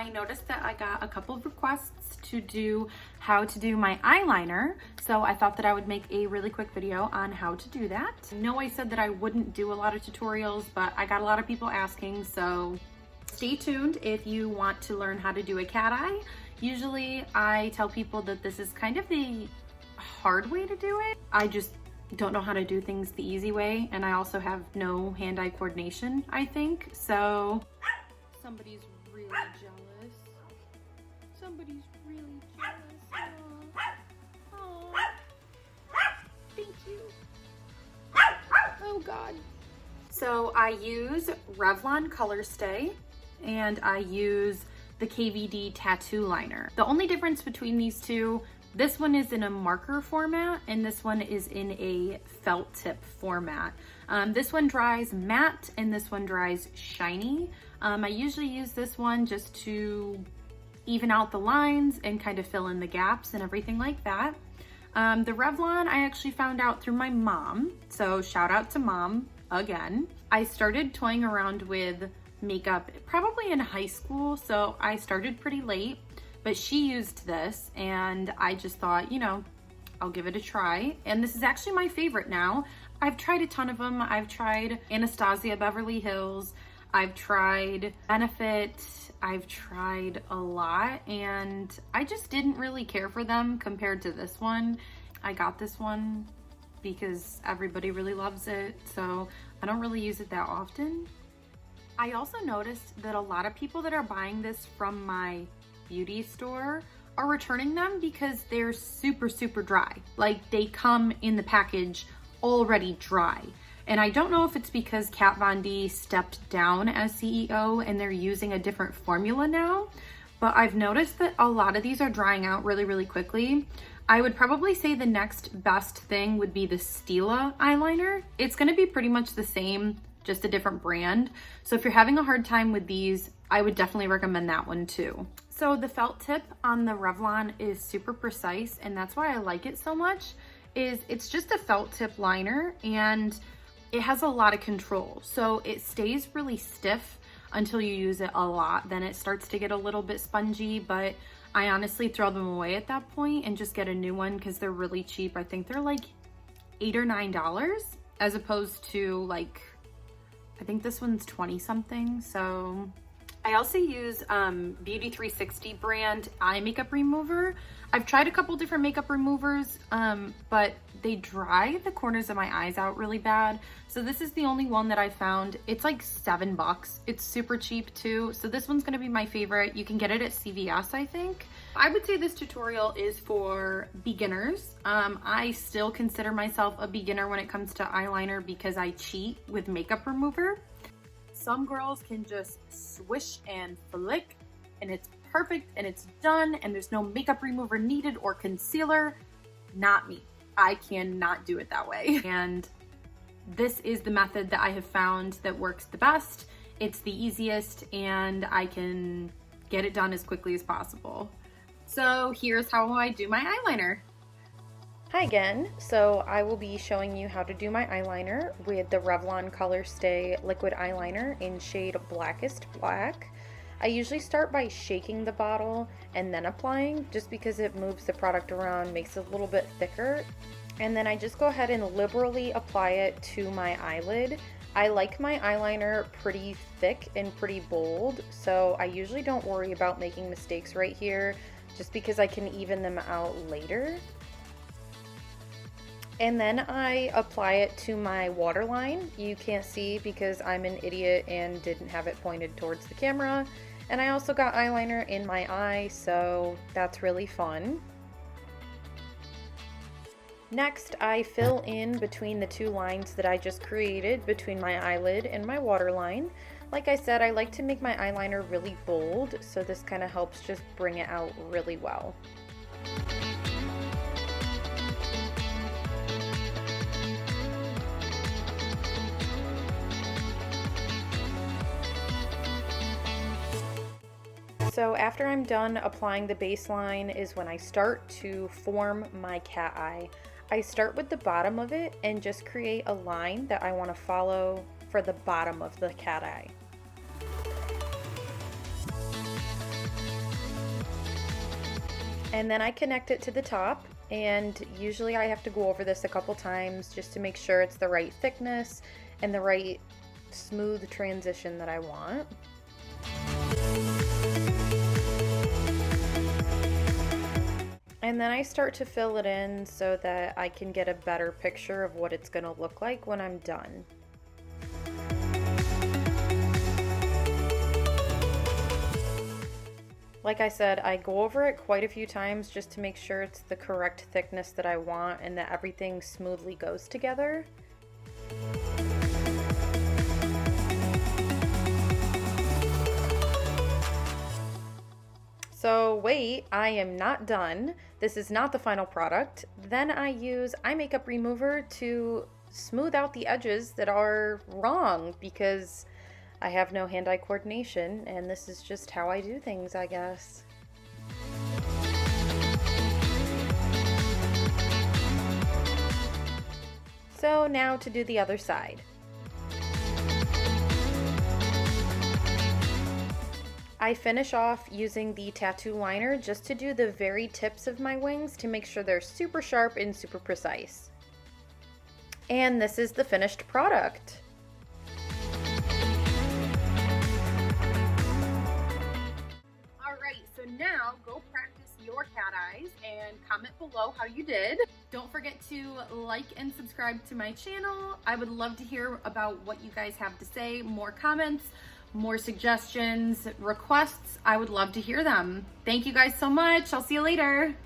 I noticed that I got a couple of requests to do how to do my eyeliner, so I thought that I would make a really quick video on how to do that. I know I said that I wouldn't do a lot of tutorials, but I got a lot of people asking, so stay tuned if you want to learn how to do a cat eye. Usually I tell people that this is kind of the hard way to do it. I just don't know how to do things the easy way, and I also have no hand-eye coordination, I think. So somebody's really jealous. Somebody's really jealous. Oh, thank you. Oh God. So I use Revlon Color Stay and I use the KVD Tattoo Liner. The only difference between these two, this one is in a marker format and this one is in a felt tip format. This one dries matte and this one dries shiny. I usually use this one just to even out the lines and kind of fill in the gaps and everything like that. The Revlon I actually found out through my mom, so shout out to mom again. I started toying around with makeup probably in high school, so I started pretty late. But she used this and I just thought, you know, I'll give it a try. And this is actually my favorite now. I've tried a ton of them. I've tried Anastasia Beverly Hills. I've tried Benefit. I've tried a lot and I just didn't really care for them compared to this one. I got this one because everybody really loves it, so I don't really use it that often. I also noticed that a lot of people that are buying this from my beauty store are returning them because they're super dry. Like they come in the package already dry. And I don't know if it's because Kat Von D stepped down as CEO and they're using a different formula now, but I've noticed that a lot of these are drying out really quickly. I would probably say the next best thing would be the Stila eyeliner. It's gonna be pretty much the same, just a different brand. So if you're having a hard time with these, I would definitely recommend that one too. So the felt tip on the Revlon is super precise, and that's why I like it so much, is it's just a felt tip liner and it has a lot of control. So it stays really stiff until you use it a lot. Then it starts to get a little bit spongy, but I honestly throw them away at that point and just get a new one because they're really cheap. I think they're like $8 or $9 as opposed to like, I think this one's 20 something. So I also use Beauty 360 brand eye makeup remover. I've tried a couple different makeup removers, but they dry the corners of my eyes out really bad. So this is the only one that I found. It's like $7. It's super cheap too. So this one's gonna be my favorite. You can get it at CVS, I think. I would say this tutorial is for beginners. I still consider myself a beginner when it comes to eyeliner because I cheat with makeup remover. Some girls can just swish and flick and it's perfect and it's done and there's no makeup remover needed or concealer. Not me. I cannot do it that way. And this is the method that I have found that works the best. It's the easiest and I can get it done as quickly as possible. So here's how I do my eyeliner. Hi again. So I will be showing you how to do my eyeliner with the Revlon Color Stay liquid eyeliner in shade Blackest Black. I usually start by shaking the bottle and then applying just because it moves the product around, makes it a little bit thicker. And then I just go ahead and liberally apply it to my eyelid. I like my eyeliner pretty thick and pretty bold, so I usually don't worry about making mistakes right here just because I can even them out later. And then I apply it to my waterline. You can't see because I'm an idiot and didn't have it pointed towards the camera. And I also got eyeliner in my eye, so that's really fun. Next, I fill in between the two lines that I just created between my eyelid and my waterline. Like I said, I like to make my eyeliner really bold, so this kind of helps just bring it out really well. So after I'm done applying the baseline is when I start to form my cat eye. I start with the bottom of it and just create a line that I want to follow for the bottom of the cat eye. And then I connect it to the top, and usually I have to go over this a couple times just to make sure it's the right thickness and the right smooth transition that I want. And then I start to fill it in so that I can get a better picture of what it's going to look like when I'm done. Like I said, I go over it quite a few times just to make sure it's the correct thickness that I want and that everything smoothly goes together. So wait, I am not done. This is not the final product. Then I use eye makeup remover to smooth out the edges that are wrong because I have no hand-eye coordination, and this is just how I do things, I guess. So now to do the other side. I finish off using the tattoo liner just to do the very tips of my wings to make sure they're super sharp and super precise. And this is the finished product. Alright, so now go practice your cat eyes and comment below how you did. Don't forget to like and subscribe to my channel. I would love to hear about what you guys have to say, more comments, more suggestions, requests. I would love to hear them. Thank you guys so much. I'll see you later.